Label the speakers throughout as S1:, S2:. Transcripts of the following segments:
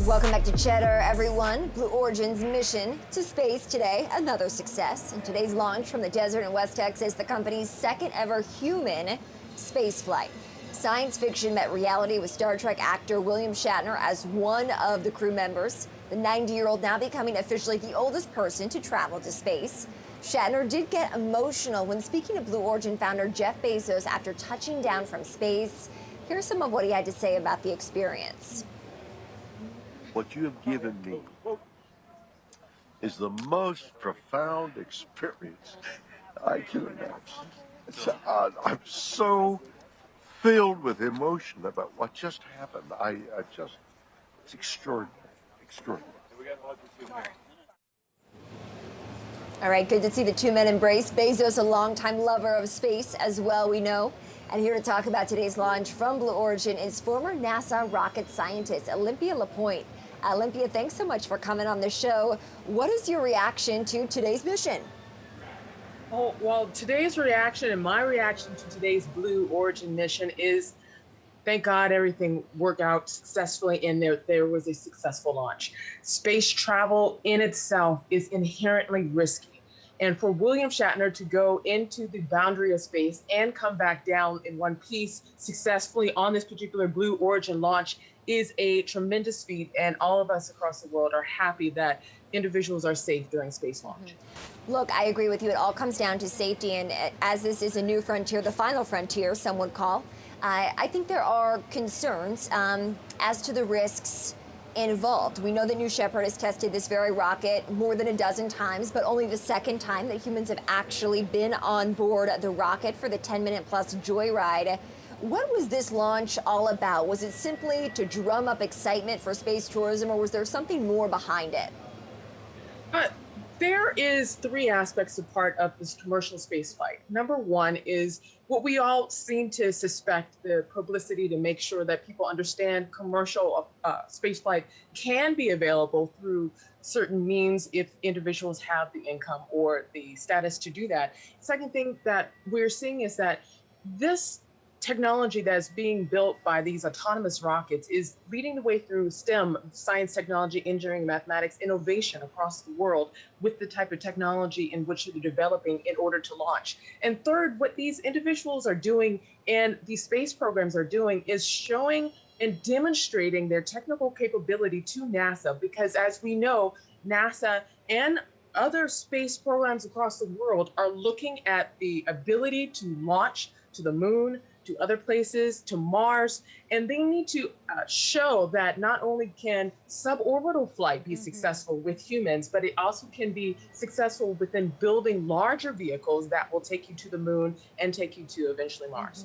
S1: Welcome back to Cheddar, everyone. Blue Origin's mission to space today, another success. And today's launch from the desert in West Texas, the company's second ever human space flight. Science fiction met reality with Star Trek actor William Shatner as one of the crew members. The 90-year-old now becoming officially the oldest person to travel to space. Shatner did get emotional when speaking to Blue Origin founder Jeff Bezos after touching down from space. Here's some of what he had to say about the experience.
S2: What you have given me is the most profound experience I can imagine. I'm so filled with emotion about what just happened. It's extraordinary, extraordinary.
S1: All right, good to see the two men embrace. Bezos, a longtime lover of space as well, we know. And here to talk about today's launch from Blue Origin is former NASA rocket scientist Olympia LePoint. Olympia, thanks so much for coming on the show. What is your reaction to today's mission?
S3: Oh, well, today's reaction and my reaction to today's Blue Origin mission is, thank God everything worked out successfully and there was a successful launch. Space travel in itself is inherently risky. And for William Shatner to go into the boundary of space and come back down in one piece successfully on this particular Blue Origin launch is a tremendous feat. And all of us across the world are happy that individuals are safe during space launch.
S1: Look, I agree with you. It all comes down to safety. And as this is a new frontier, the final frontier, some would call, I think there are concerns as to the risks involved. We know that New Shepard has tested this very rocket more than a dozen times, but only the second time that humans have actually been on board the rocket for the 10-minute-plus joyride. What was this launch all about? Was it simply to drum up excitement for space tourism, or was there something more behind it?
S3: There is three aspects of part of this commercial space flight. Number one is what we all seem to suspect, the publicity to make sure that people understand commercial space flight can be available through certain means if individuals have the income or the status to do that. Second thing that we're seeing is that this technology that's being built by these autonomous rockets is leading the way through STEM, science, technology, engineering, mathematics, innovation across the world with the type of technology in which they're developing in order to launch. And third, what these individuals are doing and these space programs are doing is showing and demonstrating their technical capability to NASA, because as we know, NASA and other space programs across the world are looking at the ability to launch to the moon, to other places, to Mars, and they need to show that not only can suborbital flight be successful with humans, but it also can be successful within building larger vehicles that will take you to the moon and take you to eventually Mars.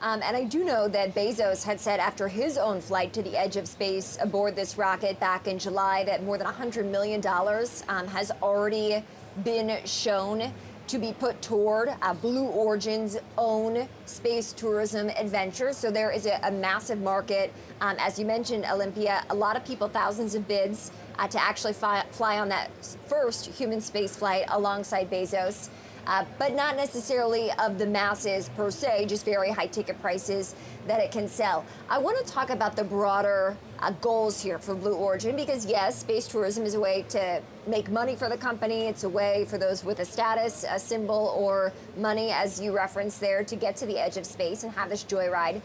S1: And I do know that Bezos had said after his own flight to the edge of space aboard this rocket back in July that more than $100 million has already been shown to be put toward Blue Origin's own space tourism adventure. So there is a massive market. As you mentioned, Olympia, a lot of people, thousands of bids to actually fly on that first human space flight alongside Bezos. But not necessarily of the masses per se, just very high ticket prices that it can sell. I want to talk about the broader goals here for Blue Origin, because yes, space tourism is a way to make money for the company. It's a way for those with a status, a symbol, or money, as you referenced there, to get to the edge of space and have this joyride.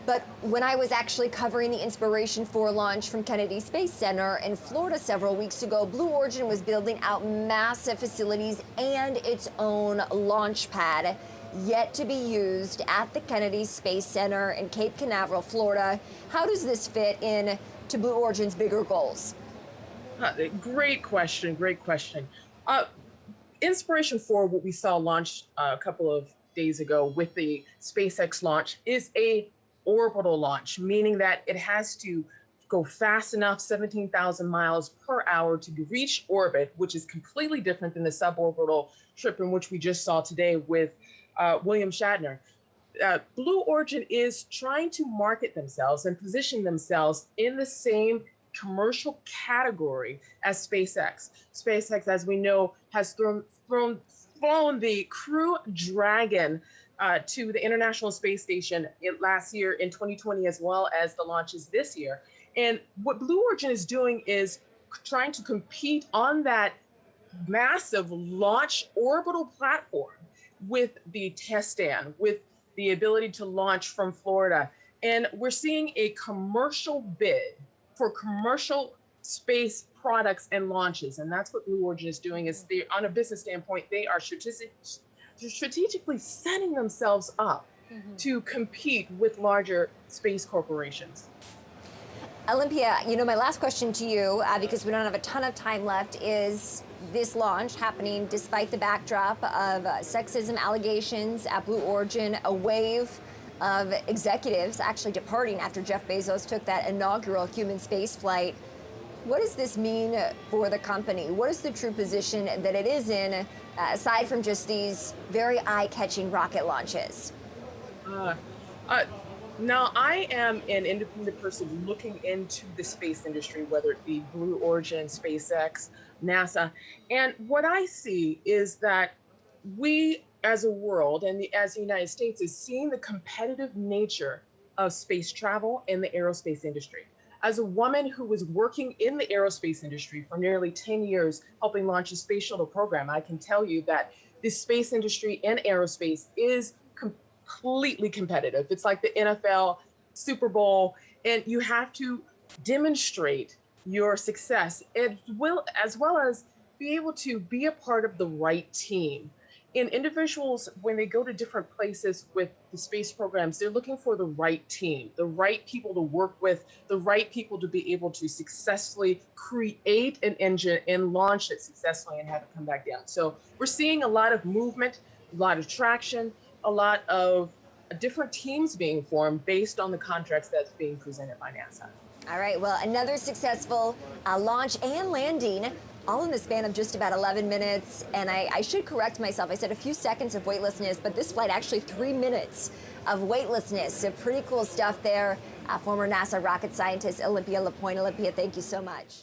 S1: But when I was actually covering the Inspiration 4 launch from Kennedy Space Center in Florida several weeks ago, Blue Origin was building out massive facilities and its own launch pad, yet to be used at the Kennedy Space Center in Cape Canaveral, Florida. How does this fit in to Blue Origin's bigger goals?
S3: Great question, great question. Inspiration 4, what we saw launched a couple of days ago with the SpaceX launch, is a orbital launch, meaning that it has to go fast enough, 17,000 miles per hour, to reach orbit, which is completely different than the suborbital trip in which we just saw today with William Shatner. Blue Origin is trying to market themselves and position themselves in the same commercial category as SpaceX. SpaceX, as we know, has flown the Crew Dragon to the International Space Station last year in 2020, as well as the launches this year. And what Blue Origin is doing is trying to compete on that massive launch orbital platform with the test stand, with the ability to launch from Florida. And we're seeing a commercial bid for commercial space products and launches. And that's what Blue Origin is doing is they, on a business standpoint, they are strategically setting themselves up to compete with larger space corporations.
S1: Olympia, my last question to you, because we don't have a ton of time left, is this launch happening despite the backdrop of sexism allegations at Blue Origin, a wave of executives actually departing after Jeff Bezos took that inaugural human space flight. What does this mean for the company? What is the true position that it is in, aside from just these very eye-catching rocket launches?
S3: Uh, uh, Now, I am an independent person looking into the space industry, whether it be Blue Origin, SpaceX, NASA. And what I see is that we as a world and as the United States is seeing the competitive nature of space travel in the aerospace industry. As a woman who was working in the aerospace industry for nearly 10 years, helping launch a space shuttle program, I can tell you that the space industry and aerospace is completely competitive. It's like the NFL, Super Bowl, and you have to demonstrate your success as well as be able to be a part of the right team. And individuals, when they go to different places with the space programs, they're looking for the right team, the right people to work with, the right people to be able to successfully create an engine and launch it successfully and have it come back down. So we're seeing a lot of movement, a lot of traction, a lot of different teams being formed based on the contracts that's being presented by NASA.
S1: All right, well, another successful launch and landing, all in the span of just about 11 minutes. And I should correct myself. I said a few seconds of weightlessness, but this flight actually 3 minutes of weightlessness. So pretty cool stuff there. Former NASA rocket scientist Olympia LePoint. Olympia, thank you so much.